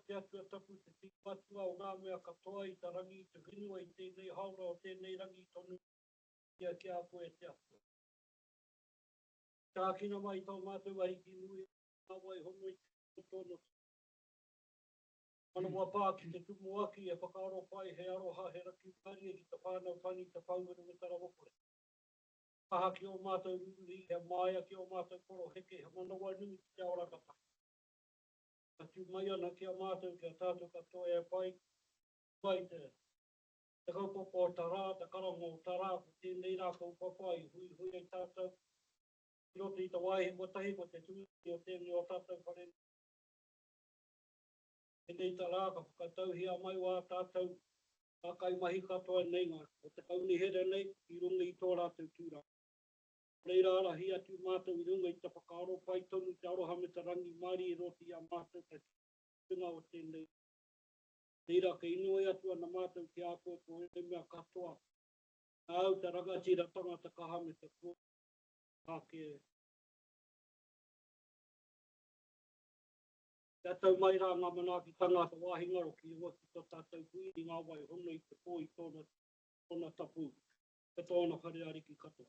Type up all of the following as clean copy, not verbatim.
te atu tapu te tīpatua o ngā mea katoa I ta rangi te rinua I tēnei haura o tēnei rangi tonu kia ki a koe te atu. Tā kina mai tau mātou ai ki nui ngā wai hono I te tono. Mana mua pā ki te tumu aki e whakaaro pai he aroha he raki pari ki te whānau pani te whaunguru me tara wopore. Paha ki o mātou ruri he maia ki o mātou koro heke he manawa nui ki te aorakata. Atu mai ana ki a mātou ki a tātou katoa e pai. Pai te kaupapa o tara, te karango o tara, ko tēnei rā kaupapa I hui ai tātou. I roto I te waihe mo tahi mo te tui o tēnei o tātou whare. E nei tā rā ka whakatauhia mai wā tātou a kai mahi katoa nei ngā. O te kauni here nei, I runga I tō rātou tūra. Nei rā rahi atu mātou I runga I te whakaaro pai tonu te aroha me te rangi mari I roti a mātou te tunga o tēnei. Nei rā ka inoi atu ana mātou ki a koe ko e mea katoa. Au te rangatira tangata kaha me te kua. Ake. Tātou mai rā ngā manaki tangata wāhingaro ki ua ki tō tātou kui I ngā wai hono I te pō I tōna tapu. Te tōna whareari ki katoa.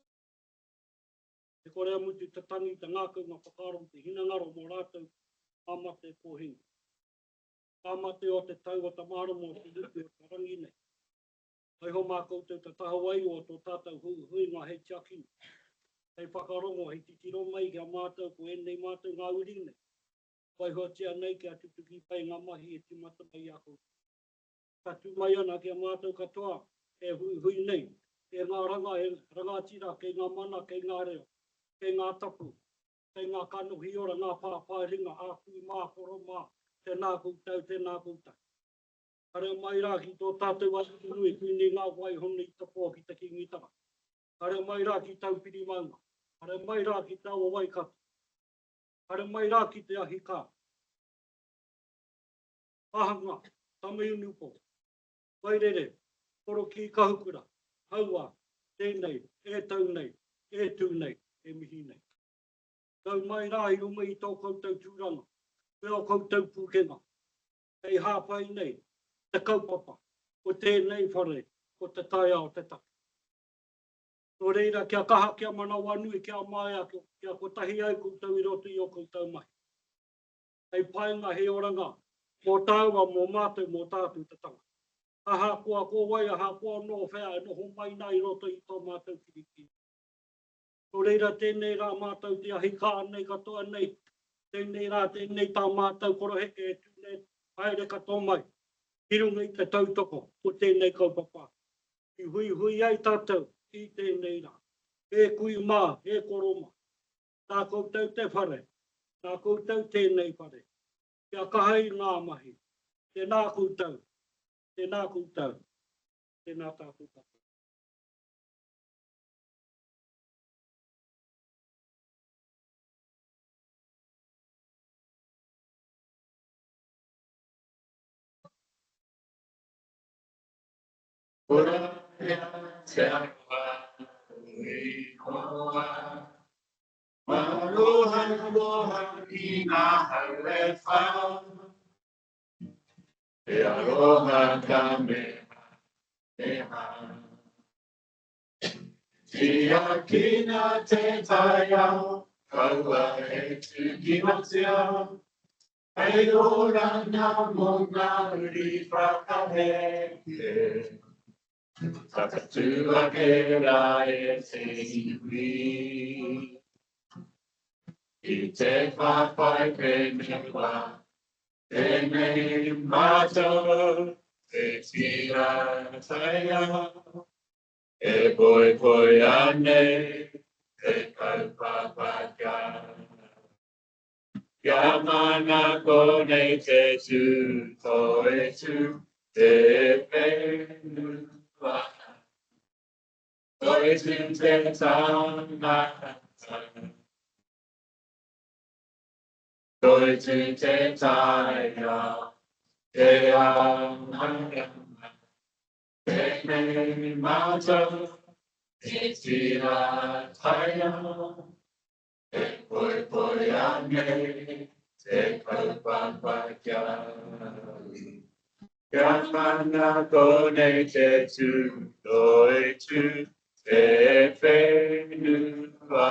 Te korea mutu te tangi te ngākau ngā whakaro te hinangaro mō rātou amate pōhinga. Amate o te tau o te maramo o te lupi o te rangi nei. Hei ho mā koutou te tahawai o tō tātou hui ngā hei tiaki. Hei whakarongo, hei titiro mai ki a mātou ko enei mātou ngā uri nei. Pai hoa tia nei ki a tutuki pai ngā mahi e timata mai a koutou. Tatu mai ana ki a mātou katoa e hui nei. E ngā ranga, e rangatira, kei ngā mana, kei ngā reo. Kei ngā tapu, kei ngā kanuhi ora, ngā pāpāringa, ākui mā, koro mā, tēnā koutau, tēnā koutau. Hare mai rā ki tō tātou atu nui, kui ngā wai honi I tapō ki te kingitanga. Hare mai rā ki tau piri maunga. Hare mai rā ki tau o waikata. Hare mai rā ki te ahi kā. Ahanga, tamei unupo. Wairere, koro ki kahukura. Haua, tēnei, e tau nei, e tū nei. E mihi nei. Tau mai rā I runga I tō koutou tūranga. Peo koutou pūkenga. Hei hāpai nei, te kaupapa. O tēnei whare, o te taia o te taki. Nō reira kia kaha kia manawa nui kia maia kia kotahi au koutou I roto I o koutou mai. Hei paenga he oranga, mō tāua mō mātou mō tātou te tanga. Aha kua ko wai, aha kua no whea, e noho mai nā I roto I tō mātou kirikiri. Nō reira tēnei rā mātou te ahi kā nei katoa nei. Tēnei rā tēnei tā mātou koroheke e tūne haere katoa mai. I runga I te tautoko o tēnei kaupapa. I hui ai tātou I tēnei rā. E kui mā, e koroma. Tā koutou te whare. Tā koutou tēnei whare. Kia kahai ngā mahi. Tēnā koutou. Tēnā koutou. Tēnā tātou katoa. Ora te awa I koa. Maroha I ngā haure whā. E aroha ka mea. Tia kina te tai au. Kaua e tuki mate au. Hei ora ngā mō ngā uri whakaheke. Takatua ke rā e te iwi. I te whawhai pe mewa. Tēnei mātou te tira tai au. E poi ane te kaupapaka. Kia mana konei te tū, tō e tū, te whenua. Tō e tū te tāngata. Tō e tū te taia, te aunga. Tēnei mātou, te tira tai au. E poi ane te kaupapa kia. Kia mana kone te tu, doi tu, te whenua.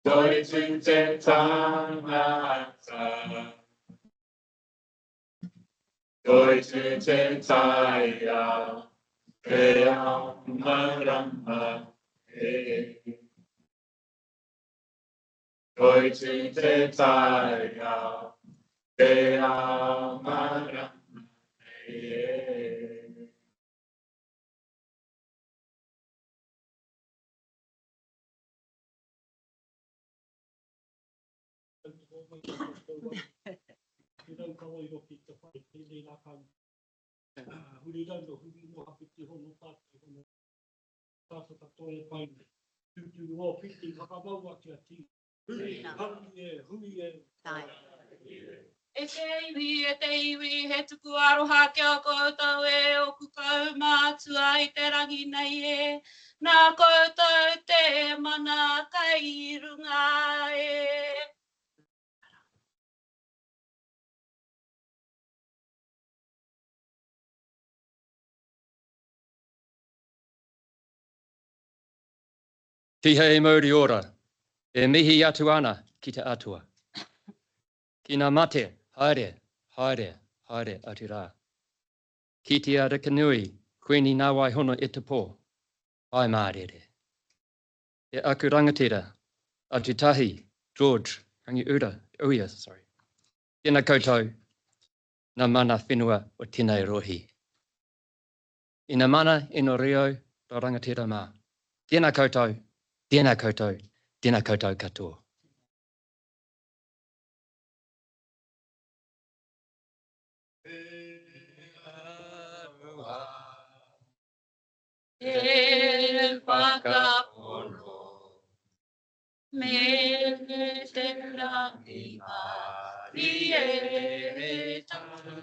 Doi tu te tangata. Doi tu te taia. Te ao marama e. Doi tu te taia. Te ao marama e. E te iwi, he tuku aroha kia koutou e o kukau mātua I te rangi nei e. Nā koutou te mana kai I runga e. Ki hei mauri ora, e mihi atu ana ki te atua. Ki ngā mate, haere, haere, haere atu rā. Ki te arakanui, koeni nā waihono e te pō, ai mārere. E aku rangatira, atu tahi, George, rangi uia, sorry. Tēnā koutou, nā mana whenua o tēnei rohi. Ina mana ino rio, tō rangatira mā. Tēnā koutou, tēnā koutou, tēnā koutou katoa. E whakapono, me te rangi mari e tātou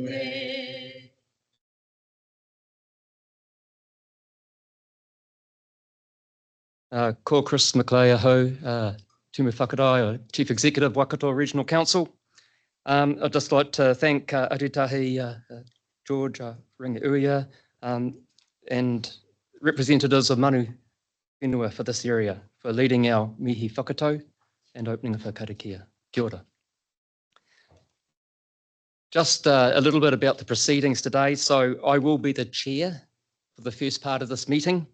e. Ko Chris McLeay aho, Tumu Whakarai, Chief Executive Waikato Regional Council. I'd just like to thank Arutahi George Ringa-Uia and representatives of Manu Whenua for this area for leading our mihi whakatau and opening of our karakia. Kia ora. Just a little bit about the proceedings today. So I will be the chair for the first part of this meeting.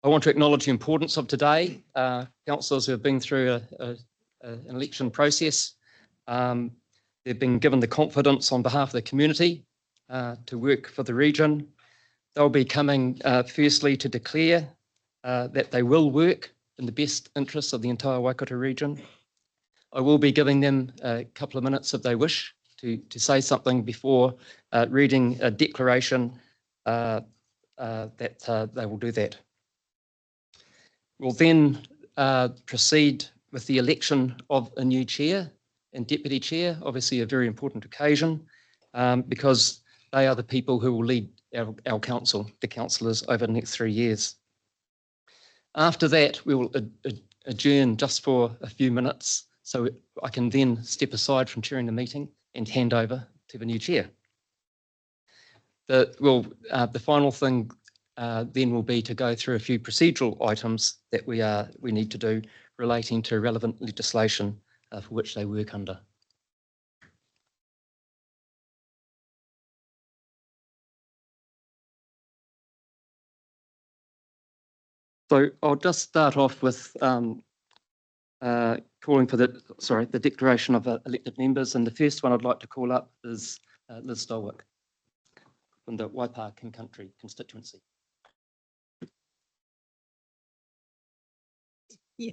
I want to acknowledge the importance of today. Councillors who have been through an election process, they've been given the confidence on behalf of the community to work for the region. They'll be coming firstly to declare that they will work in the best interests of the entire Waikato region. I will be giving them a couple of minutes if they wish to say something before reading a declaration that they will do that. We'll then proceed with the election of a new chair and deputy chair, obviously a very important occasion because they are the people who will lead our council, the councillors, over the next 3 years. After that, we will adjourn just for a few minutes so I can then step aside from chairing the meeting and hand over to the new chair. The final thing then will be to go through a few procedural items that we need to do relating to relevant legislation for which they work under. So I'll just start off with calling for the declaration of elected members, and the first one I'd like to call up is Liz Stolwick from the Waipa King Country constituency. Yeah.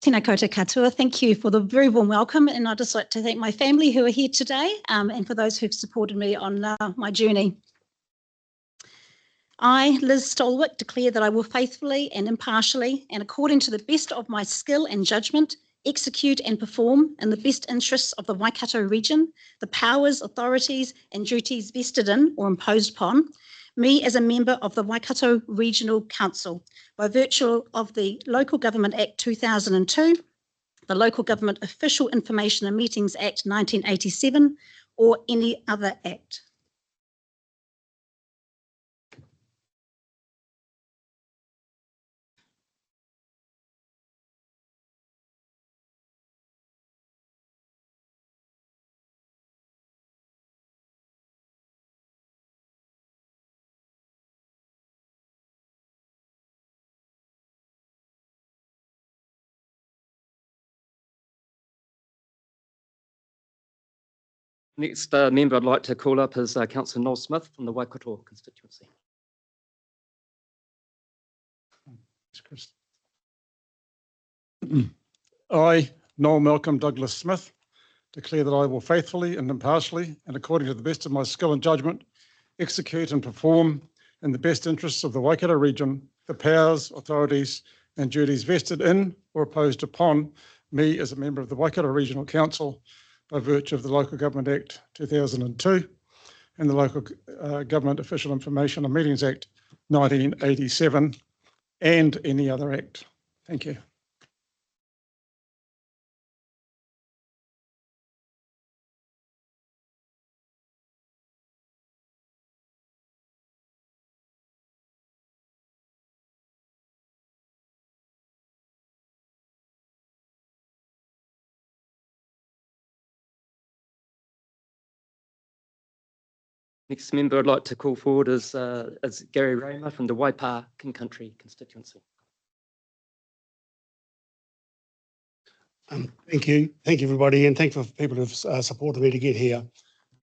Tēnā koutou katoa, thank you for the very warm welcome, and I'd just like to thank my family who are here today and for those who've supported me on my journey. I, Liz Stolwick, declare that I will faithfully and impartially and according to the best of my skill and judgment execute and perform in the best interests of the Waikato region the powers, authorities and duties vested in or imposed upon me as a member of the Waikato Regional Council by virtue of the Local Government Act 2002, the Local Government Official Information and Meetings Act 1987, or any other act. Next member I'd like to call up is Councillor Noel Smith from the Waikato constituency. I, Noel Malcolm Douglas Smith, declare that I will faithfully and impartially and according to the best of my skill and judgment execute and perform in the best interests of the Waikato region the powers, authorities and duties vested in or imposed upon me as a member of the Waikato Regional Council by virtue of the Local Government Act 2002 and the Local Government Official Information and Meetings Act 1987 and any other act. Thank you. Next member I'd like to call forward is Gary Raymer from the Waipa King Country constituency. Thank you, everybody, and thank you for people who've supported me to get here.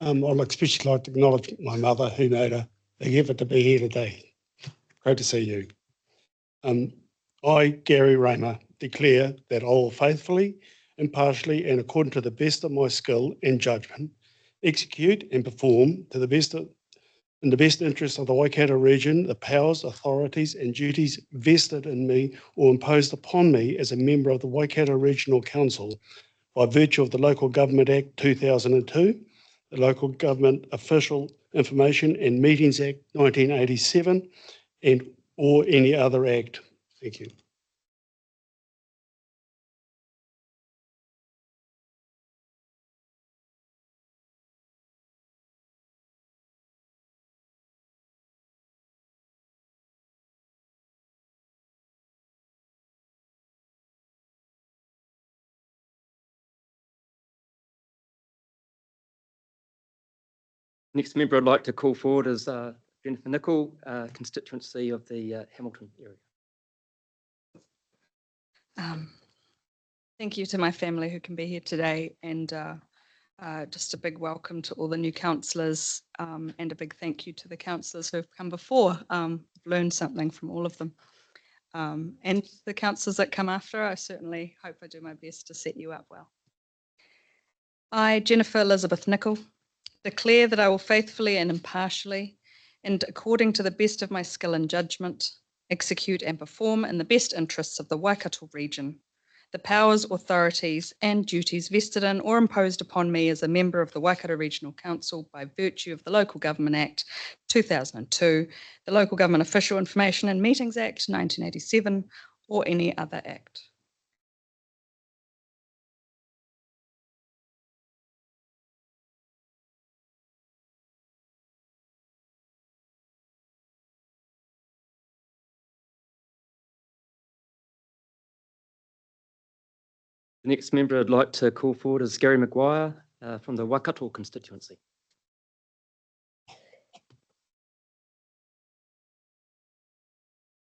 I'd especially like to acknowledge my mother who made a big effort to be here today. Great to see you. I, Gary Raymer, declare that I will faithfully, impartially, and according to the best of my skill and judgment, execute and perform to the best in the best interests of the Waikato region, the powers, authorities, and duties vested in me or imposed upon me as a member of the Waikato Regional Council by virtue of the Local Government Act 2002, the Local Government Official Information and Meetings Act 1987, and or any other act. Thank you. Next member I'd like to call forward is Jennifer Nicol, constituency of the Hamilton area. Thank you to my family who can be here today, and just a big welcome to all the new councillors, and a big thank you to the councillors who have come before. I've learned something from all of them. And the councillors that come after, I certainly hope I do my best to set you up well. I, Jennifer Elizabeth Nicol, declare that I will faithfully and impartially, and according to the best of my skill and judgment, execute and perform in the best interests of the Waikato region, the powers, authorities, and duties vested in or imposed upon me as a member of the Waikato Regional Council by virtue of the Local Government Act 2002, the Local Government Official Information and Meetings Act 1987, or any other act. The next member I'd like to call forward is Gary Maguire from the Waikato constituency.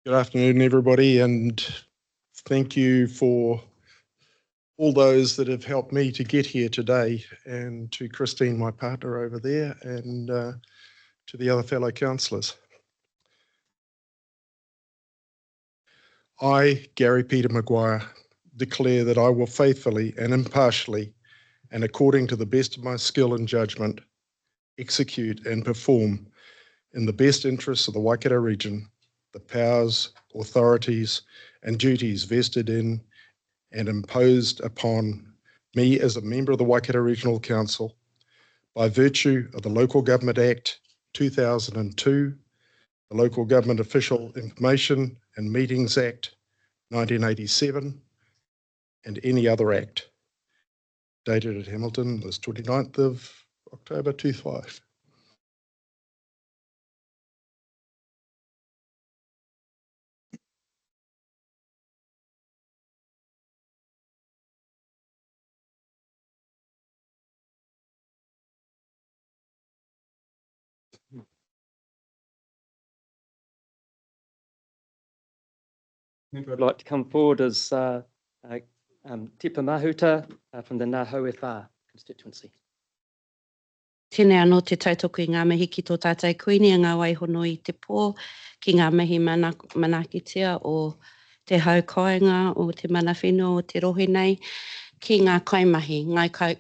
Good afternoon, everybody, and thank you for all those that have helped me to get here today, and to Christine, my partner over there, and to the other fellow councillors. I, Gary Peter Maguire, declare that I will faithfully and impartially, and according to the best of my skill and judgment, execute and perform in the best interests of the Waikato region the powers, authorities, and duties vested in and imposed upon me as a member of the Waikato Regional Council by virtue of the Local Government Act 2002, the Local Government Official Information and Meetings Act 1987, and any other act. Dated at Hamilton this 29th of October 25. Member would like to come forward as Tipa Mahuta from the Ngā Hauewha constituency. Tēnei anō te tautoko i ngā mihi ki tō tātai koini a ngā waihono i te pō ki ngā mihi manakitia o te haukainga o te mana whenua o te rohe nei ki ngā kaimahi, ngā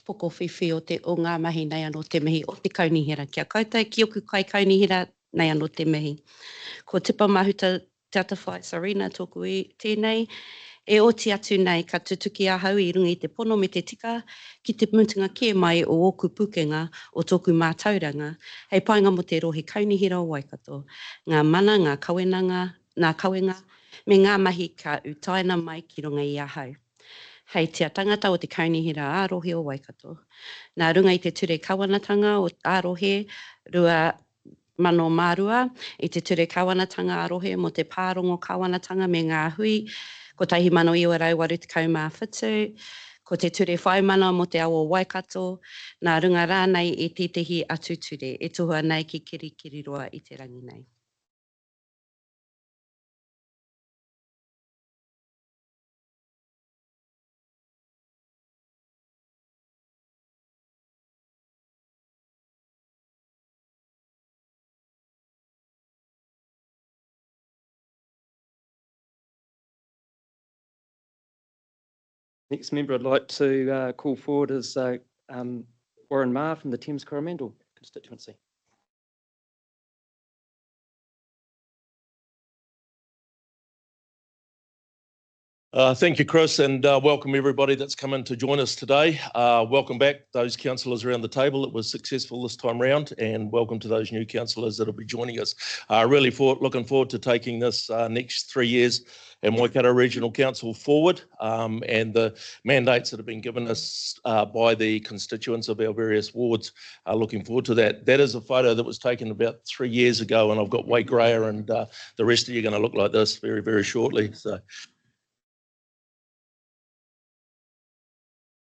poko whiwhi o ngā mahi nei anō te mihi o te kaunihira. Kia koutou ki oku kai kaunihira nei anō te mihi. Ko Tipa Mahuta te atawhai Sarina tōku i tēnei. E oti atu nei ka tutuki ahau i runga i te pono me te tika ki te mutunga kia mai o oku pukenga o tōku mātauranga. Hei painga mo te rohe kaunihira o Waikato. Ngā mana, ngā kawenga, me ngā mahi ka utaina mai ki runga i ahau. Hei te tangata o te kaunihira ārohe o Waikato. Nā runga i te ture kawanatanga o ārohe rua mano mārua, i te ture kawanatanga ārohe mo te pārongo kawanatanga me ngā hui, ko tahi mano iwa rau waru te kaumā whitu, ko te ture whaimana mo te awa Waikato, nā runga rānei e tētehi atu ture, e tohua nei ki kiri roa i te rangi nei. Next member I'd like to call forward is Warren Marr from the Thames Coromandel constituency. Thank you, Chris, and welcome everybody that's come in to join us today. Welcome back those councillors around the table. It was successful this time round, and welcome to those new councillors that will be joining us. Really looking forward to taking this next 3 years and Waikato Regional Council forward, and the mandates that have been given us by the constituents of our various wards. Looking forward to that. That is a photo that was taken about 3 years ago, and I've got way greyer, and the rest of you are going to look like this very, very shortly.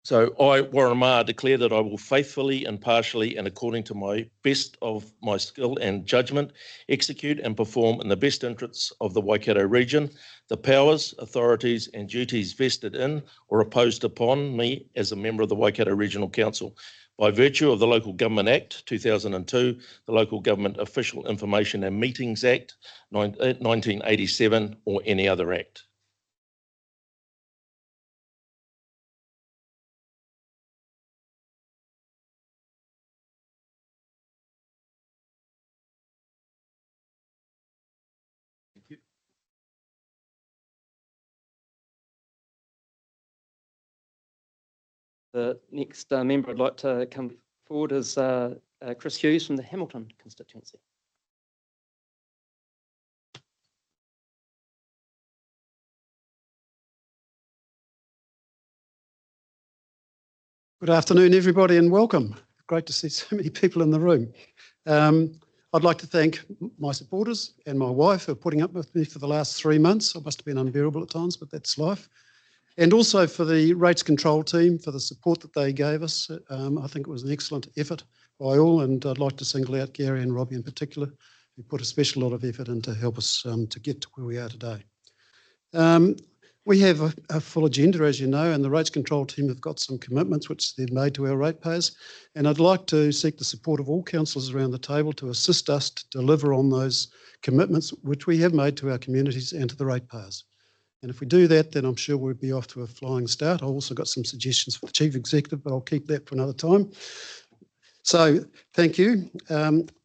So I, Warren Marr, declare that I will faithfully, impartially, and according to my best of my skill and judgment, execute and perform in the best interests of the Waikato region, the powers, authorities, and duties vested in or imposed upon me as a member of the Waikato Regional Council, by virtue of the Local Government Act 2002, the Local Government Official Information and Meetings Act 1987, or any other act. The next member I'd like to come forward is Chris Hughes from the Hamilton constituency. Good afternoon, everybody, and welcome. Great to see so many people in the room. I'd like to thank my supporters and my wife for putting up with me for the last 3 months. I must have been unbearable at times, but that's life. And also for the rates control team for the support that they gave us. I think it was an excellent effort by all, and I'd like to single out Gary and Robbie in particular, who put a special lot of effort in to help us to get to where we are today. We have a full agenda, as you know, and the rates control team have got some commitments which they've made to our ratepayers. And I'd like to seek the support of all councillors around the table to assist us to deliver on those commitments which we have made to our communities and to the ratepayers. And if we do that, then I'm sure we'll be off to a flying start. I've also got some suggestions for the Chief Executive, but I'll keep that for another time. So thank you.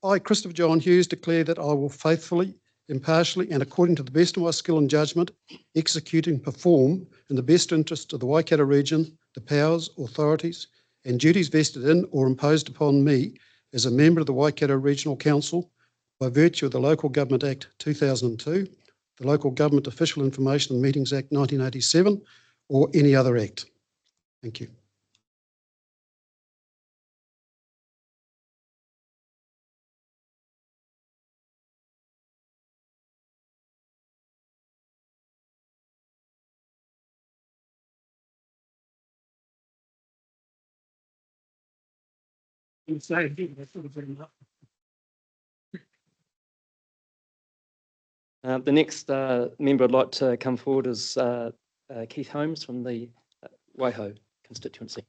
I, Christopher John Hughes, declare that I will faithfully, impartially, and according to the best of my skill and judgment, execute and perform in the best interest of the Waikato region, the powers, authorities, and duties vested in or imposed upon me as a member of the Waikato Regional Council, by virtue of the Local Government Act 2002, the Local Government Official Information and Meetings Act 1987, or any other act. Thank you. The next member I'd like to come forward is Keith Holmes from the Waiho constituency.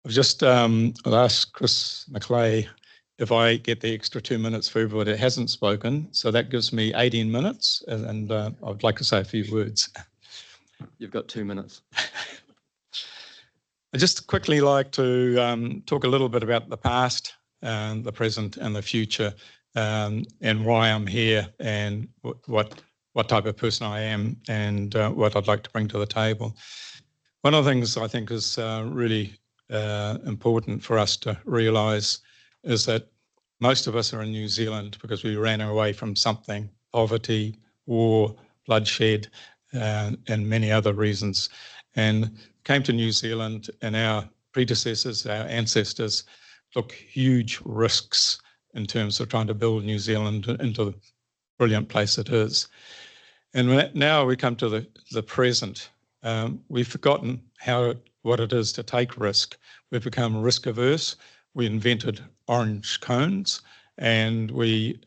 I've just I'll ask Chris McLeay if I get the extra 2 minutes for everybody that hasn't spoken. So that gives me 18 minutes, and I'd like to say a few words. You've got 2 minutes. I'd just quickly like to talk a little bit about the past, the present and the future, and why I'm here and what type of person I am and what I'd like to bring to the table. One of the things I think is really important for us to realise is that most of us are in New Zealand because we ran away from something: poverty, war, bloodshed, and many other reasons, and came to New Zealand, and our predecessors, our ancestors, took huge risks in terms of trying to build New Zealand into the brilliant place it is. And now we come to the present. We've forgotten what it is to take risk. We've become risk averse. We invented orange cones, and we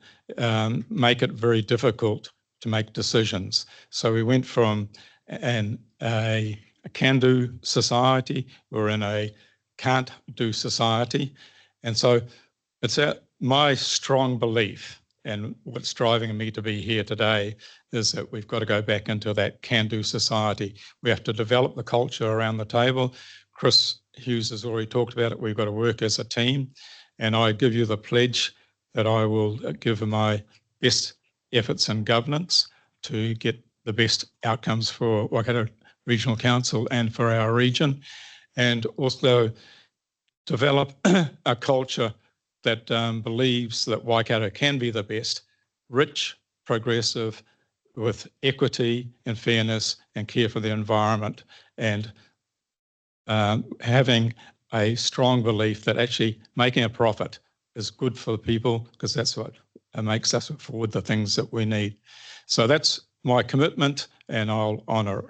make it very difficult to make decisions. So we went from a can-do society, we're in a can't-do society. And so it's my strong belief, and what's driving me to be here today, is that we've got to go back into that can-do society. We have to develop the culture around the table. Chris Hughes has already talked about it. We've got to work as a team. And I give you the pledge that I will give my best efforts in governance to get the best outcomes for Waikato Regional Council and for our region, and also develop a culture that believes that Waikato can be the best: rich, progressive, with equity and fairness and care for the environment, and having a strong belief that actually making a profit is good for the people, because that's what makes us afford the things that we need. So that's my commitment, and I'll honour it.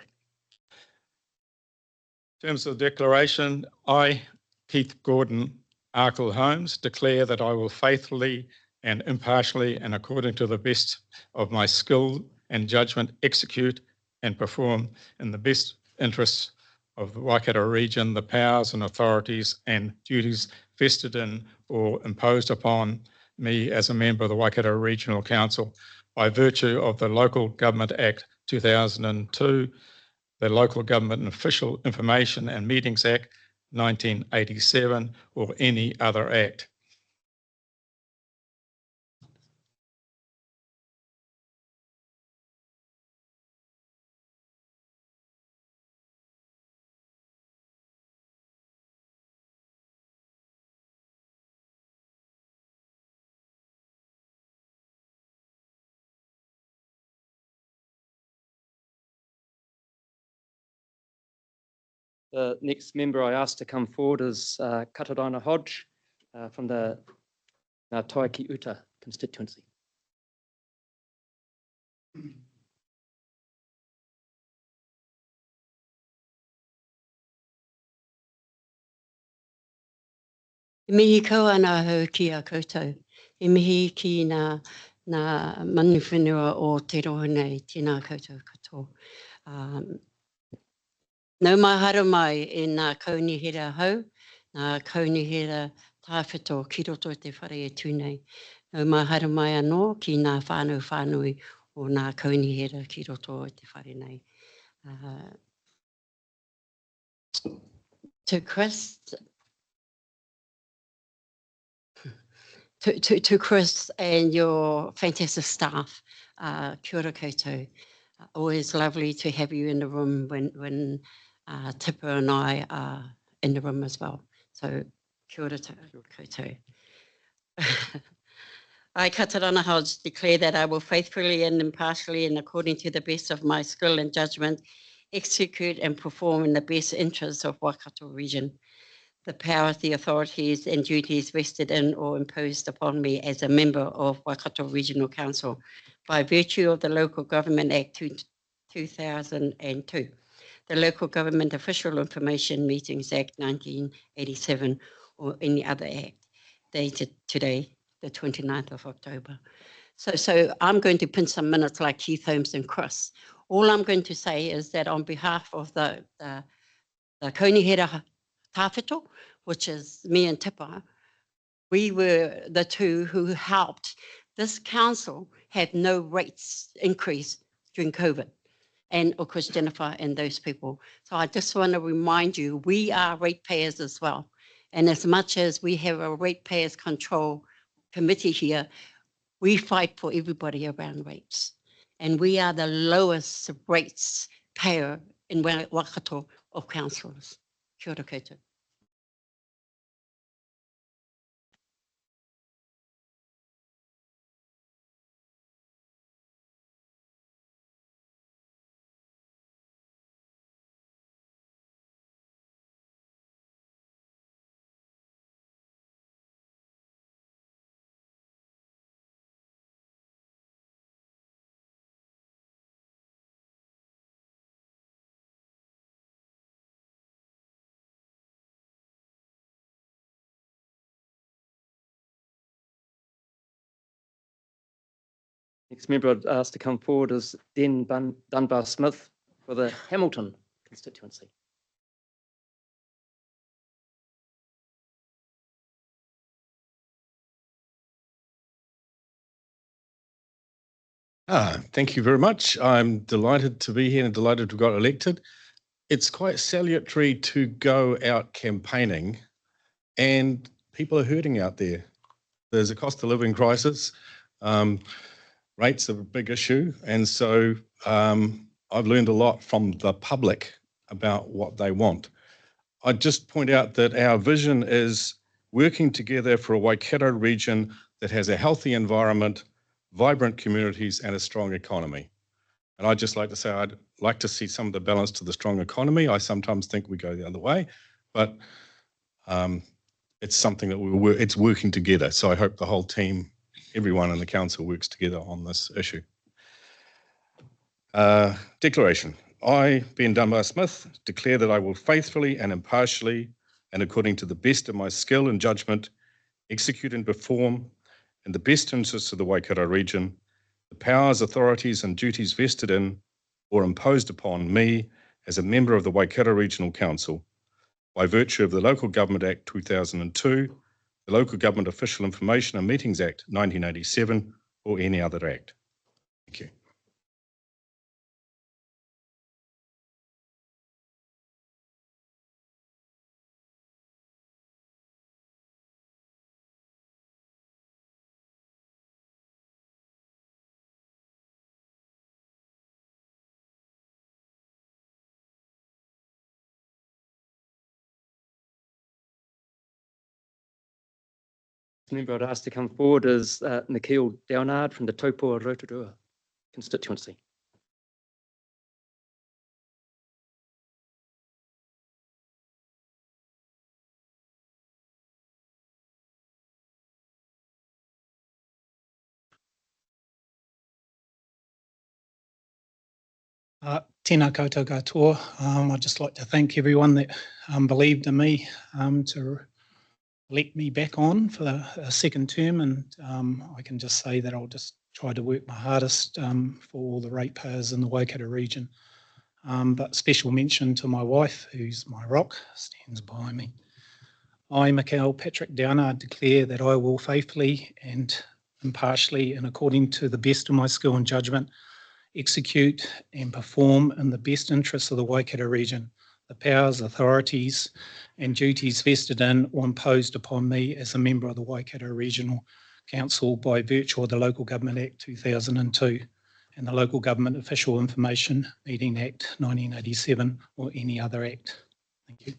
In terms of the declaration, I, Keith Gordon Arkell Holmes, declare that I will faithfully and impartially and according to the best of my skill and judgment execute and perform in the best interests of the Waikato region the powers and authorities and duties vested in or imposed upon me as a member of the Waikato Regional Council by virtue of the Local Government Act 2002, the Local Government Official Information and Meetings Act 1987, or any other act. The next member I asked to come forward is Katarina Hodge from the Taiki Uta constituency. Mihi kau ana hau ki a koutou. Mihi ki na manu whenua o te roho nei, tēnā koutou katoa. Nau mai hara mai e nā kaunihera hau, nā kaunihera tāwhito ki roto i te whare e tūnei. Nau mai hara mai anō ki nā whānui o nā kaunihera ki roto i te whare nei. To Chris, to Chris and your fantastic staff, kia ora koutou. Always lovely to have you in the room when Tipper and I are in the room as well. So kia ora koutou. I, Katarana Hodge, declare that I will faithfully and impartially and according to the best of my skill and judgment execute and perform in the best interests of Waikato region the powers, the authorities and duties vested in or imposed upon me as a member of Waikato Regional Council by virtue of the Local Government Act 2002, the Local Government Official Information Meetings Act 1987 or any other act dated today, the 29th of October. So I'm going to pin some minutes like Keith Holmes and Chris. All I'm going to say is that on behalf of the Konihera Tawhito, which is me and Tipper, we were the two who helped this council have no rates increase during COVID. And of course, Jennifer and those people. So I just want to remind you, we are ratepayers as well. And as much as we have a ratepayers control committee here, we fight for everybody around rates. And we are the lowest rates payer in Waikato of councillors. Kia ora koutou. Next member I'd ask to come forward is Den Dunbar Smith for the Hamilton constituency. Thank you very much. I'm delighted to be here and delighted to have got elected. It's quite salutary to go out campaigning and people are hurting out there. There's a cost of living crisis. Rates are a big issue. And so I've learned a lot from the public about what they want. I'd just point out that our vision is working together for a Waikato region that has a healthy environment, vibrant communities and a strong economy. And I'd just like to say I'd like to see some of the balance to the strong economy. I sometimes think we go the other way, but it's something that it's working together. So I hope the whole team, everyone in the council works together on this issue. Declaration. I, Ben Dunbar Smith, declare that I will faithfully and impartially and according to the best of my skill and judgment execute and perform in the best interests of the Waikato region, the powers, authorities and duties vested in or imposed upon me as a member of the Waikato Regional Council by virtue of the Local Government Act 2002, the Local Government Official Information and Meetings Act 1987 or any other act. Thank you. Member I'd ask to come forward is Nikhil Downard from the Taupua Rotorua constituency. Tēnā koutou katoa. I'd just like to thank everyone that believed in me to elect me back on for a second term, and I can just say that I'll just try to work my hardest for all the ratepayers in the Waikato region. But special mention to my wife, who's my rock, stands by me. I, Michael Patrick Downard, declare that I will faithfully and impartially and according to the best of my skill and judgment execute and perform in the best interests of the Waikato region, the powers, authorities and duties vested in or imposed upon me as a member of the Waikato Regional Council by virtue of the Local Government Act 2002, and the Local Government Official Information Meeting Act 1987 or any other act. Thank you.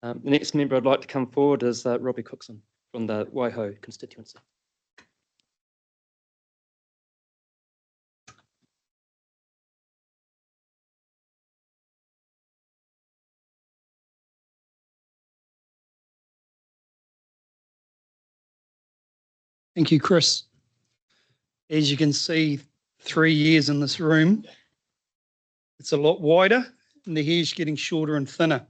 The next member I'd like to come forward is Robbie Cookson from the Waiho constituency. Thank you, Chris. As you can see, 3 years in this room, it's a lot wider and the hair's getting shorter and thinner.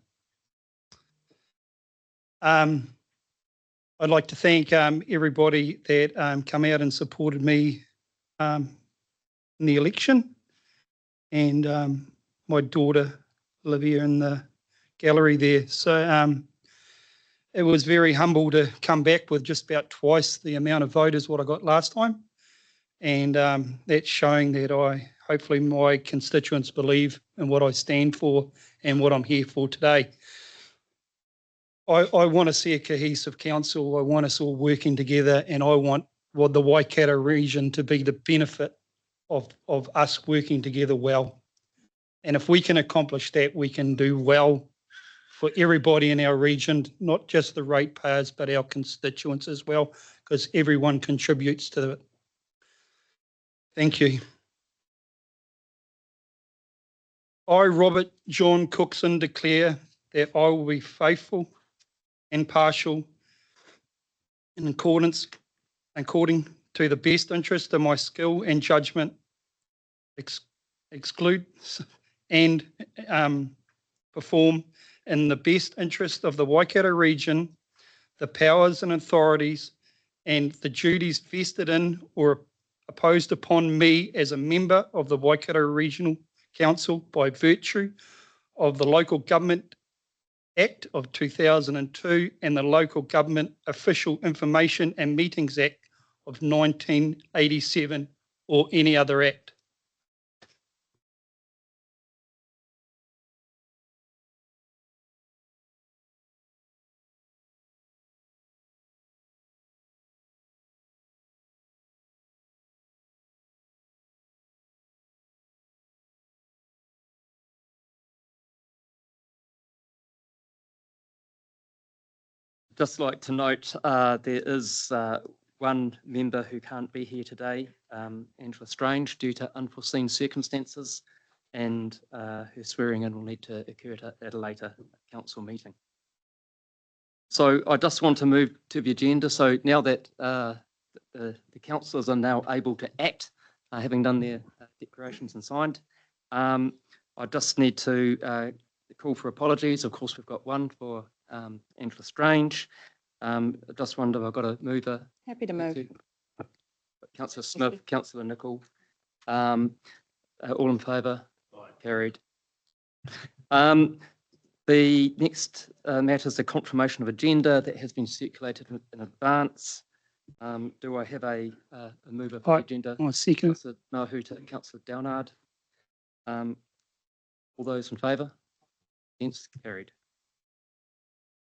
I'd like to thank everybody that come out and supported me in the election, and my daughter Olivia in the gallery there. So it was very humble to come back with just about twice the amount of vote as what I got last time. And that's showing that hopefully my constituents believe in what I stand for and what I'm here for today. I want to see a cohesive council. I want us all working together, and I want the Waikato region to be the benefit of us working together well. And if we can accomplish that, we can do well for everybody in our region, not just the ratepayers, but our constituents as well, because everyone contributes to it. Thank you. I, Robert John Cookson, declare that I will be faithful, impartial, in according to the best interest of my skill and judgment, exclude and perform in the best interest of the Waikato region, the powers and authorities and the duties vested in or imposed upon me as a member of the Waikato Regional Council by virtue of the Local Government Act of 2002 and the Local Government Official Information and Meetings Act of 1987 or any other act. Just like to note, there is one member who can't be here today, Angela Strange, due to unforeseen circumstances, and her swearing in will need to occur at a later council meeting. So I just want to move to the agenda. So now that the councillors are now able to act, having done their declarations and signed, I just need to call for apologies. Of course, we've got one for Angela Strange. I just wonder if I've got a mover. Happy to move. Councillor Smith, Councillor Nicol. All in favour? Carried. The next matter is the confirmation of agenda that has been circulated in advance. Do I have a mover for the agenda? Second. Councillor Mahuta, Councillor Downard. All those in favour? Against? Carried.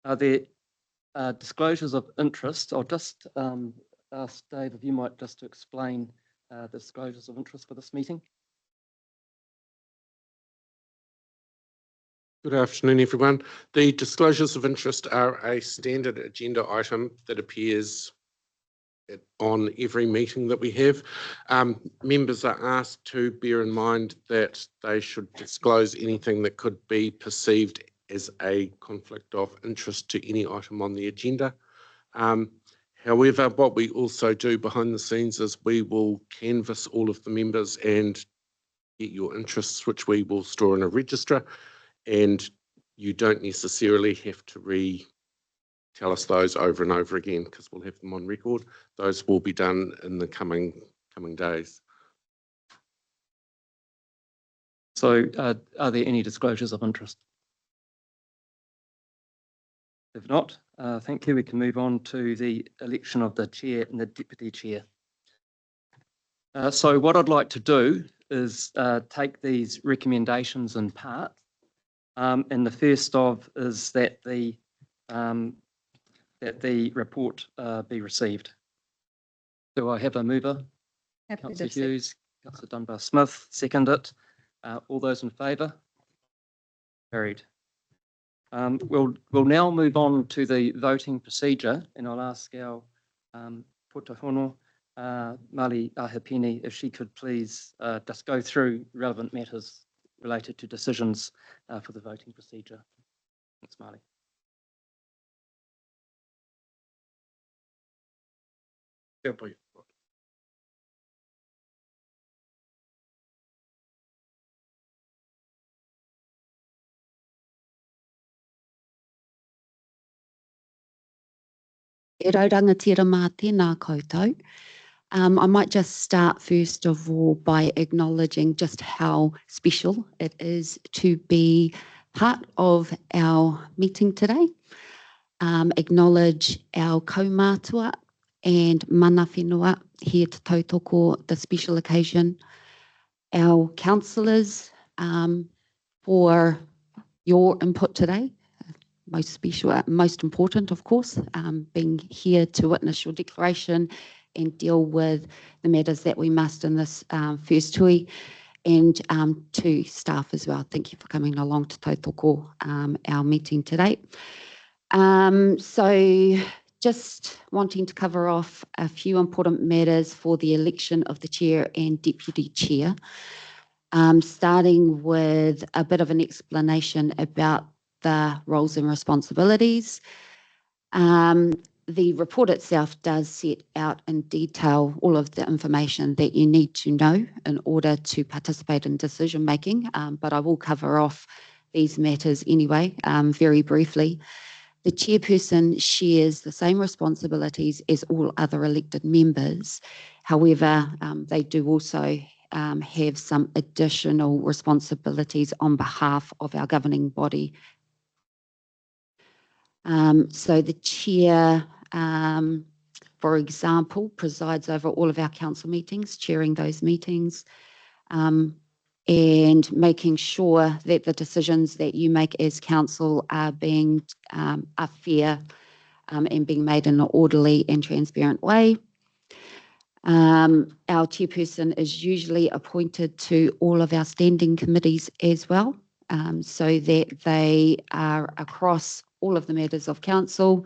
Are there disclosures of interest? I'll just ask Dave if you might just to explain the disclosures of interest for this meeting. Good afternoon, everyone. The disclosures of interest are a standard agenda item that appears on every meeting that we have. Members are asked to bear in mind that they should disclose anything that could be perceived as a conflict of interest to any item on the agenda. However, what we also do behind the scenes is we will canvass all of the members and get your interests, which we will store in a register. And you don't necessarily have to tell us those over and over again because we'll have them on record. Those will be done in the coming days. So are there any disclosures of interest? If not, thank you. We can move on to the election of the chair and the deputy chair. So what I'd like to do is take these recommendations in part. And the first of is that the report be received. Do I have a mover? Councillor Hughes, Councillor Dunbar-Smith, second it. All those in favour? Carried. We'll now move on to the voting procedure, and I'll ask our Putahono, Mali Ahapini, if she could please just go through relevant matters related to decisions for the voting procedure. Thanks, Mali. E raurangatira mā tēnā koutou. I might just start first of all by acknowledging just how special it is to be part of our meeting today. Acknowledge our kaumātua and mana whenua here to tautoko the special occasion. Our councillors for your input today. Most special, most important, of course, being here to witness your declaration and deal with the matters that we must in this first hui, and to staff as well. Thank you for coming along to tautoko our meeting today. So just wanting to cover off a few important matters for the election of the chair and deputy chair, starting with a bit of an explanation about the roles and responsibilities. The report itself does set out in detail all of the information that you need to know in order to participate in decision making, but I will cover off these matters anyway, very briefly. The chairperson shares the same responsibilities as all other elected members. However, they do also have some additional responsibilities on behalf of our governing body. So the chair, for example, presides over all of our council meetings, chairing those meetings, and making sure that the decisions that you make as council are being are fair and being made in an orderly and transparent way. Our chairperson is usually appointed to all of our standing committees as well, so that they are across all of the matters of council.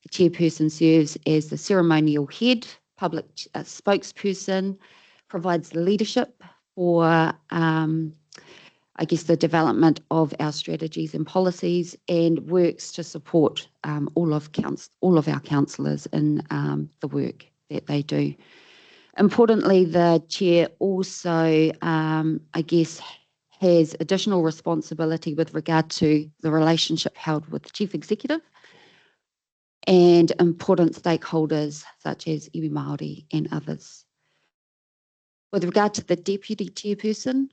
The chairperson serves as the ceremonial head, public spokesperson, provides leadership for, I guess, the development of our strategies and policies, and works to support all of our councillors in the work that they do. Importantly, the chair also, I guess, has additional responsibility with regard to the relationship held with the chief executive and important stakeholders such as iwi Māori and others. With regard to the deputy chairperson,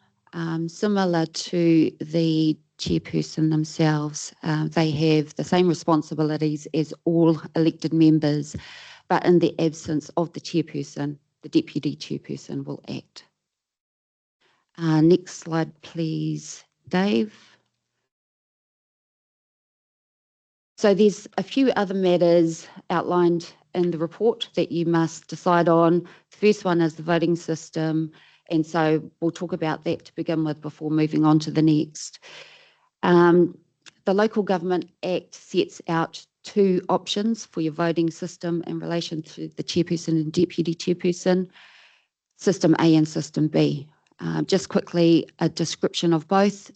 similar to the chairperson themselves, they have the same responsibilities as all elected members, but in the absence of the chairperson, the deputy chairperson will act. Next slide, please, Dave. So there's a few other matters outlined in the report that you must decide on. The first one is the voting system, and so we'll talk about that to begin with before moving on to the next. The Local Government Act sets out two options for your voting system in relation to the chairperson and deputy chairperson, System A and System B. Just quickly, a description of both.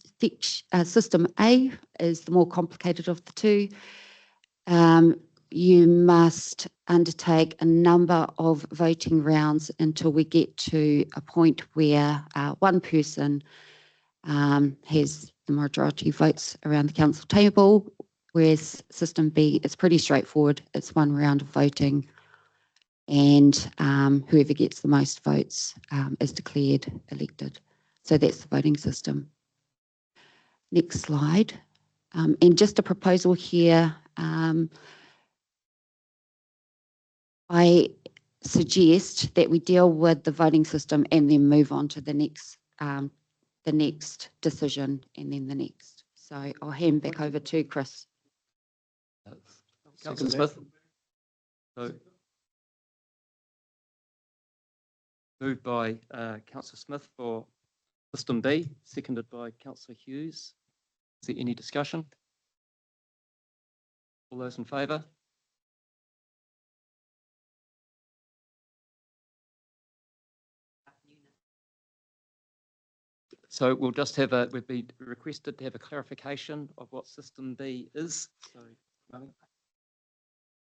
System A is the more complicated of the two. You must undertake a number of voting rounds until we get to a point where one person has the majority votes around the council table, whereas System B is pretty straightforward. It's one round of voting, and whoever gets the most votes is declared elected. So that's the voting system. Next slide. And just a proposal here I suggest that we deal with the voting system and then move on to the next decision and then the next. So I'll hand back over to Chris. Councillor Smith. So, moved by Councillor Smith for System B, seconded by Councillor Hughes. Is there any discussion? All those in favour? So we'll just have we've been requested to have a clarification of what System B is. So,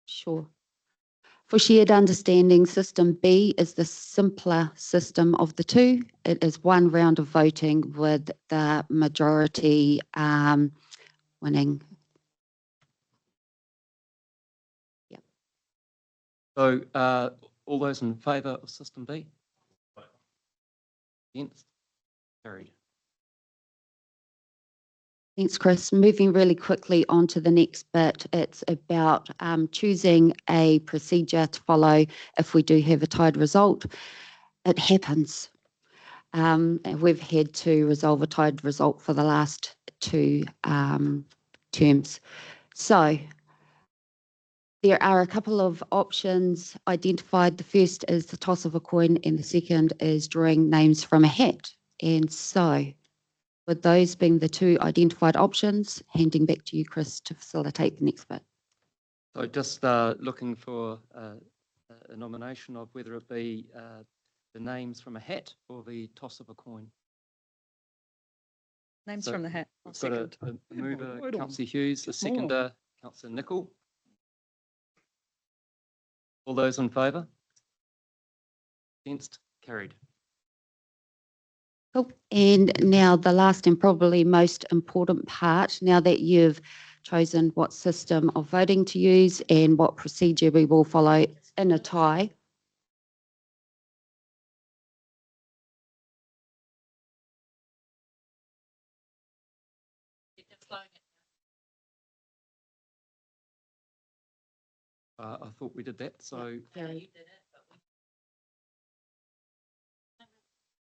Sure. For shared understanding, System B is the simpler system of the two. It is one round of voting with the majority winning. Yep. So all those in favour of System B? Against? Carried. Thanks, Chris. Moving really quickly on to the next bit. It's about choosing a procedure to follow if we do have a tied result. It happens. We've had to resolve a tied result for the last two terms. So there are a couple of options identified. The first is the toss of a coin and the second is drawing names from a hat. And so with those being the two identified options, handing back to you, Chris, to facilitate the next bit. So just looking for a nomination of whether it be the names from a hat or the toss of a coin. Names from the hat. We've got a mover, Councillor Hughes, a seconder, Councillor Nicol. All those in favour? Against? Carried. Cool. And now the last and probably most important part, now that you've chosen what system of voting to use and what procedure we will follow in a tie. I thought we did that, so. Yeah, you did it,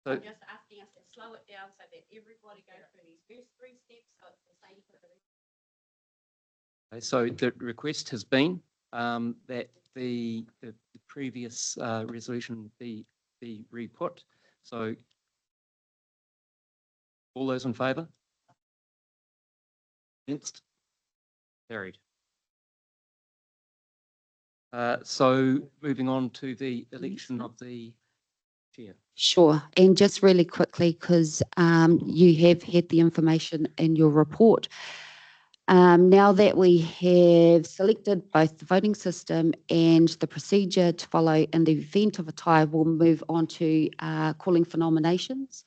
but I'm just asking us to slow it down so that everybody goes through these first three steps so it's the same for everyone. Okay, so the request has been that the previous resolution be re-put. So all those in favour? Against? Carried. So moving on to the election of the chair. Sure. And just really quickly, because you have had the information in your report. Now that we have selected both the voting system and the procedure to follow in the event of a tie, we'll move on to calling for nominations.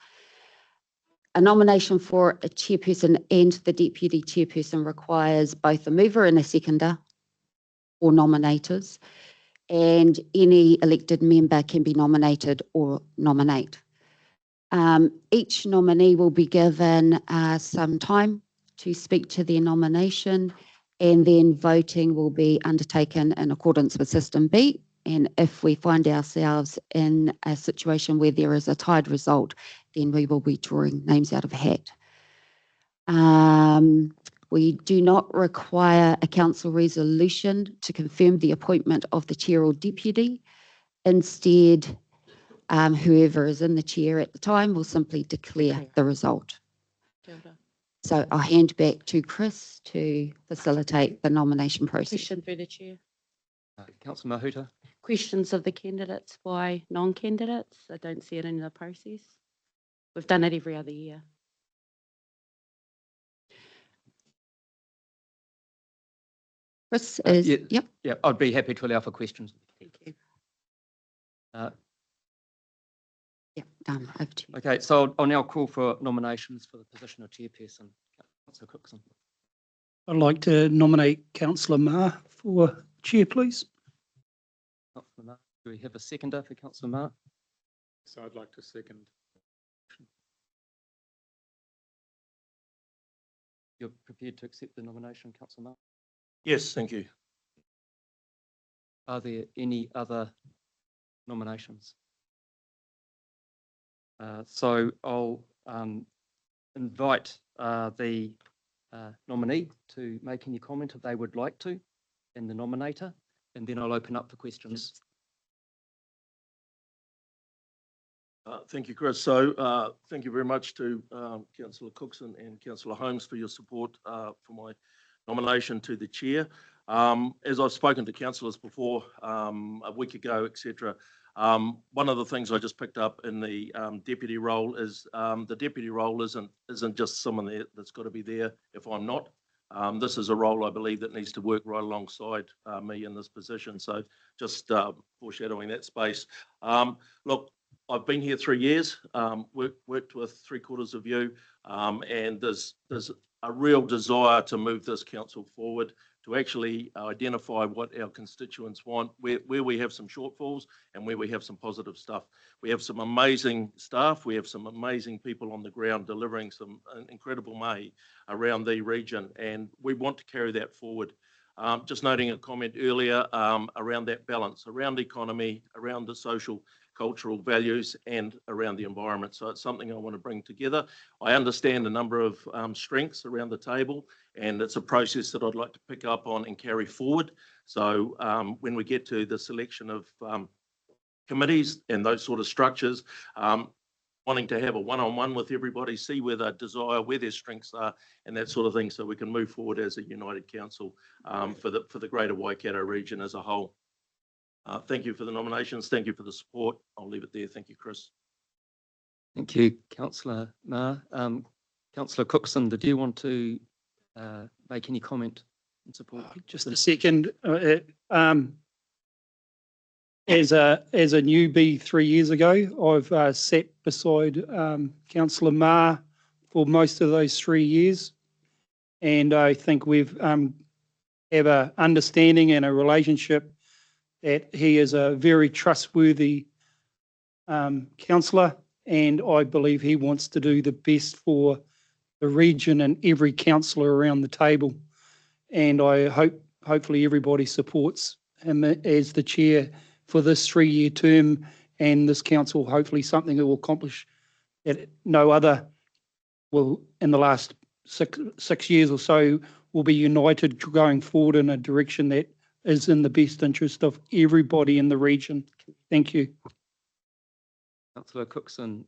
A nomination for a chairperson and the deputy chairperson requires both a mover and a seconder or nominators, and any elected member can be nominated or nominate. Each nominee will be given some time to speak to their nomination, and then voting will be undertaken in accordance with System B. And if we find ourselves in a situation where there is a tied result, then we will be drawing names out of a hat. We do not require a council resolution to confirm the appointment of the chair or deputy. Instead, whoever is in the chair at the time will simply declare the result. So I'll hand back to Chris to facilitate the nomination process. Question through the chair. Councillor Mahuta. Questions of the candidates by non-candidates? I don't see it in the process. We've done it every other year. Chris is, yep. Yeah, I'd be happy to allow for questions. Thank you. Yeah, done. Over to you. Okay, so I'll now call for nominations for the position of chairperson. Councillor Cookson. I'd like to nominate Councillor Ma for chair, please. Councillor Ma. Do we have a seconder for Councillor Ma? So I'd like to second. You're prepared to accept the nomination, Councillor Ma? Yes, thank you. Are there any other nominations? So I'll invite the nominee to make any comment if they would like to, and the nominator, and then I'll open up for questions. Thank you, Chris. So thank you very much to Councillor Cookson and Councillor Holmes for your support for my nomination to the chair. As I've spoken to councillors before, a week ago, etc., one of the things I just picked up in the deputy role is the deputy role isn't just someone there that's got to be there if I'm not. This is a role I believe that needs to work right alongside me in this position. So just foreshadowing that space. Look, I've been here 3 years, worked with 3/4 of you, and there's a real desire to move this council forward, to actually identify what our constituents want, where we have some shortfalls and where we have some positive stuff. We have some amazing staff, we have some amazing people on the ground delivering some incredible mahi around the region, and we want to carry that forward. Just noting a comment earlier around that balance, around the economy, around the social, cultural values, and around the environment. So it's something I want to bring together. I understand a number of strengths around the table, and it's a process that I'd like to pick up on and carry forward. So when we get to the selection of committees and those sort of structures, wanting to have a one-on-one with everybody, see where they desire, where their strengths are, and that sort of thing, so we can move forward as a united council for the greater Waikato region as a whole. Thank you for the nominations. Thank you for the support. I'll leave it there. Thank you, Chris. Thank you, Councillor Ma. Councillor Cookson, did you want to make any comment in support? Just a second. As a newbie 3 years ago, I've sat beside Councillor Ma for most of those 3 years, and I think we've have an understanding and a relationship that he is a very trustworthy councillor, and I believe he wants to do the best for the region and every councillor around the table. And I hopefully everybody supports him as the chair for this 3-year term, and this council hopefully something that will accomplish that no other will in the last six years or so will be united going forward in a direction that is in the best interest of everybody in the region. Thank you. Councillor Cookson,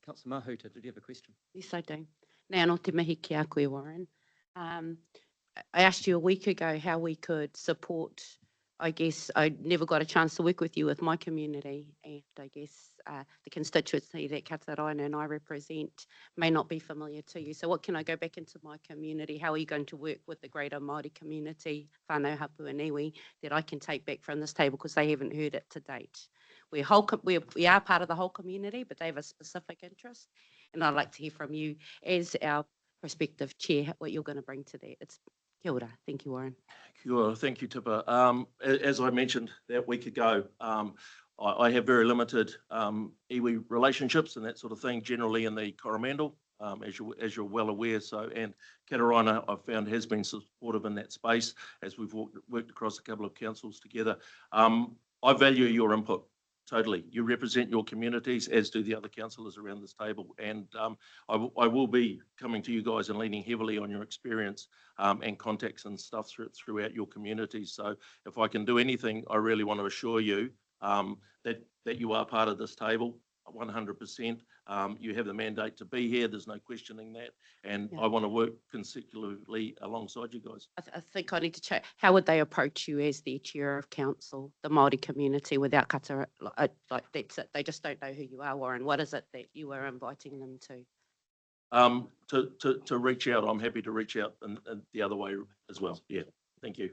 Councillor Mahuta, did you have a question? Yes, I do. Nā no te mihi ki a koe, Warren. I asked you a week ago how we could support. I guess I never got a chance to work with you with my community, and I guess the constituency that Kataraina and I represent may not be familiar to you. So what can I go back into my community? How are you going to work with the greater Māori community, whānau hapu and iwi, that I can take back from this table because they haven't heard it to date? We are part of the whole community, but they have a specific interest, and I'd like to hear from you as our prospective chair what you're going to bring to that. It's kia ora. Thank you, Warren. Kia ora. Thank you, Tipa. As I mentioned that week ago, I have very limited iwi relationships and that sort of thing, generally in the Coromandel, as you're well aware. So, and Kataraina, I've found, has been supportive in that space as we've worked across a couple of councils together. I value your input. Totally. You represent your communities, as do the other councillors around this table. And I will be coming to you guys and leaning heavily on your experience and contacts and stuff throughout your communities. So if I can do anything, I really want to assure you that you are part of this table, 100%. You have the mandate to be here. There's no questioning that. And I want to work consecutively alongside you guys. I think I need to check. How would they approach you as the chair of council, the Māori community, without kata? Like that's it. They just don't know who you are, Warren. What is it that you are inviting them to? To reach out. I'm happy to reach out and the other way as well. Yeah. Thank you.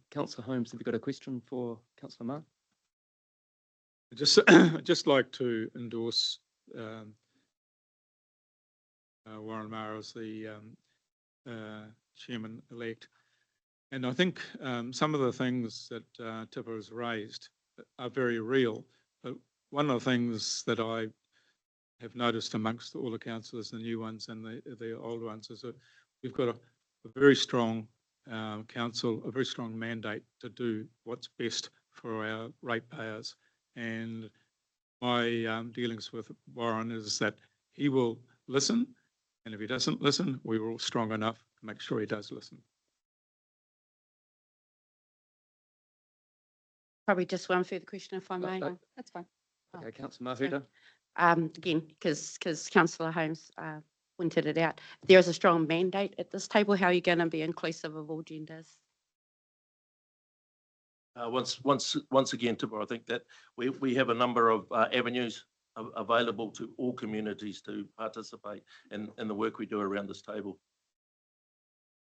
Councillor Holmes, have you got a question for Councillor Mark? I'd just like to endorse Warren Maher as the chairman-elect. And I think some of the things that Tipper has raised are very real. But one of the things that I have noticed amongst all the councillors, the new ones and the old ones, is that we've got a very strong council, a very strong mandate to do what's best for our ratepayers. And my dealings with Warren is that he will listen, and if he doesn't listen, we're all strong enough to make sure he does listen. Probably just one further question, if I may. That's fine. Okay, Councillor Mahuta. Again, because Councillor Holmes pointed it out, there is a strong mandate at this table. How are you going to be inclusive of all genders? Once again, Tipper, I think that we have a number of avenues available to all communities to participate in the work we do around this table.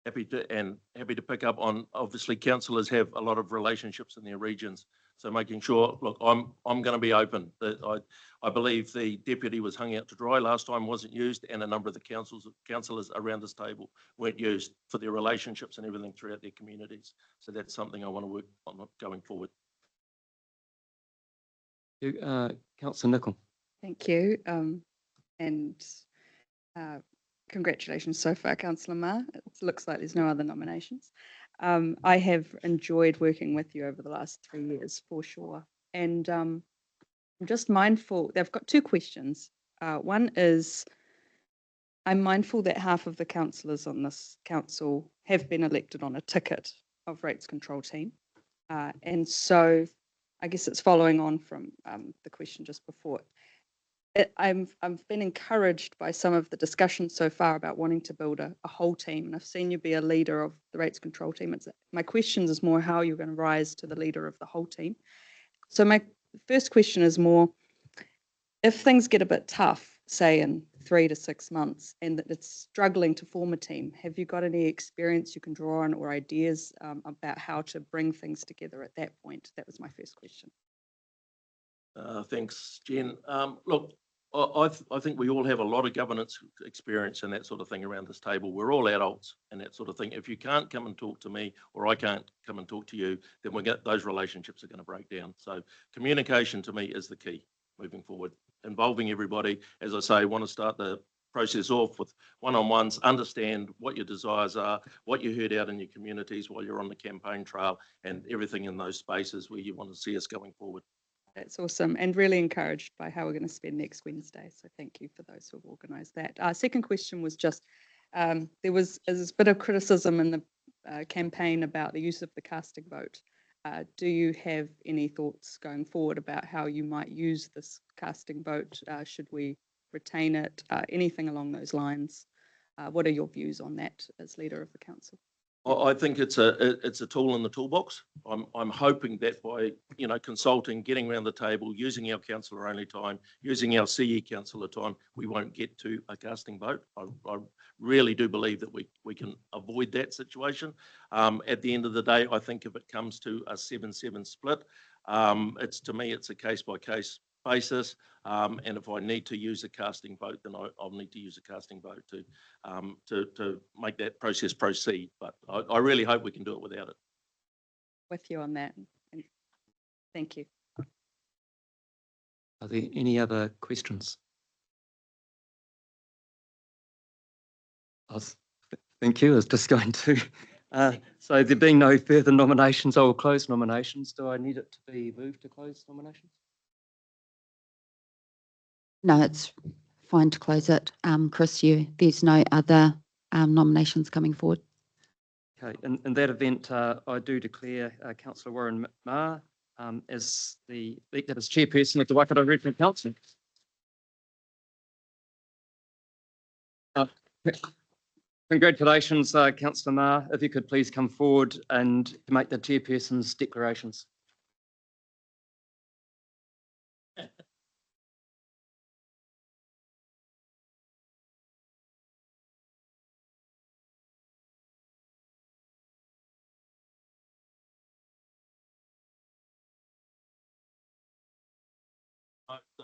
Happy to pick up on, obviously councillors have a lot of relationships in their regions, so making sure, look, I'm going to be open. I believe the deputy was hung out to dry last time, wasn't used, and a number of the councillors around this table weren't used for their relationships and everything throughout their communities. So that's something I want to work on going forward. Councillor Nicol. Thank you. Congratulations so far, Councillor Ma. It looks like there's no other nominations. I have enjoyed working with you over the last 3 years, for sure. And I'm just mindful, they've got two questions. One is, I'm mindful that half of the councillors on this council have been elected on a ticket of rates control team. And so I guess it's following on from the question just before. I've been encouraged by some of the discussions so far about wanting to build a whole team, and I've seen you be a leader of the rates control team. My questions is more how you're going to rise to the leader of the whole team. So my first question is more, if things get a bit tough, say in 3 to 6 months, and that it's struggling to form a team, have you got any experience you can draw on or ideas about how to bring things together at that point? That was my first question. Thanks, Jen. Look, I think we all have a lot of governance experience and that sort of thing around this table. We're all adults and that sort of thing. If you can't come and talk to me, or I can't come and talk to you, then those relationships are going to break down. So communication to me is the key moving forward. Involving everybody, as I say, want to start the process off with one-on-ones, understand what your desires are, what you heard out in your communities while you're on the campaign trail, and everything in those spaces where you want to see us going forward. That's awesome, and really encouraged by how we're going to spend next Wednesday. So thank you for those who have organised that. Second question was just, there was a bit of criticism in the campaign about the use of the casting vote. Do you have any thoughts going forward about how you might use this casting vote? Should we retain it? Anything along those lines? What are your views on that as leader of the council? I think it's a tool in the toolbox. I'm hoping that by consulting, getting around the table, using our councillor only time, using our CE councillor time, we won't get to a casting vote. I really do believe that we can avoid that situation. At the end of the day, I think if it comes to a 7-7 split, to me it's a case by case basis, and if I need to use a casting vote, then I'll need to use a casting vote to make that process proceed. But I really hope we can do it without it. With you on that. Thank you. Are there any other questions? Thank you. I was just going to. So there being no further nominations, I will close nominations. Do I need it to be moved to close nominations? No, it's fine to close it. Chris, there's no other nominations coming forward. Okay, in that event, I do declare Councillor Warren Ma as the elected as chairperson of the Waikato Regional Council. Congratulations, Councillor Ma. If you could please come forward and make the chairperson's declarations.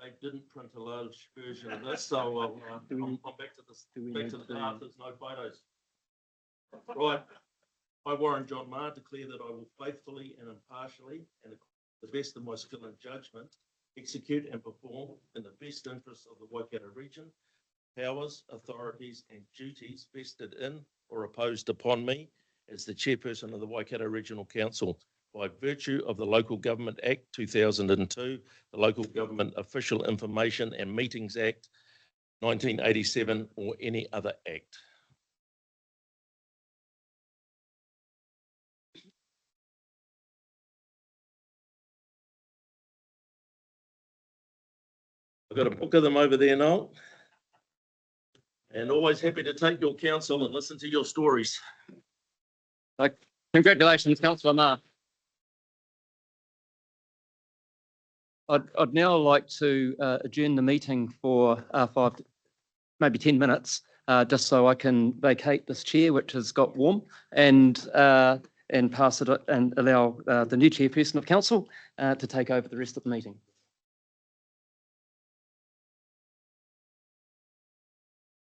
They didn't print a large version of this, so I'm back to this. Back to the path. There's no photos. Right. I, Warren John Ma, declare that I will faithfully and impartially, and to the best of my skill and judgment, execute and perform in the best interests of the Waikato region, powers, authorities and duties vested in or imposed upon me as the chairperson of the Waikato Regional Council by virtue of the Local Government Act 2002, the Local Government Official Information and Meetings Act 1987, or any other act. I've got a book of them over there, Noel. And always happy to take your counsel and listen to your stories. Congratulations, Councillor Ma. I'd now like to adjourn the meeting for 5, maybe 10 minutes, just so I can vacate this chair, which has got warm, and pass it and allow the new chairperson of council to take over the rest of the meeting.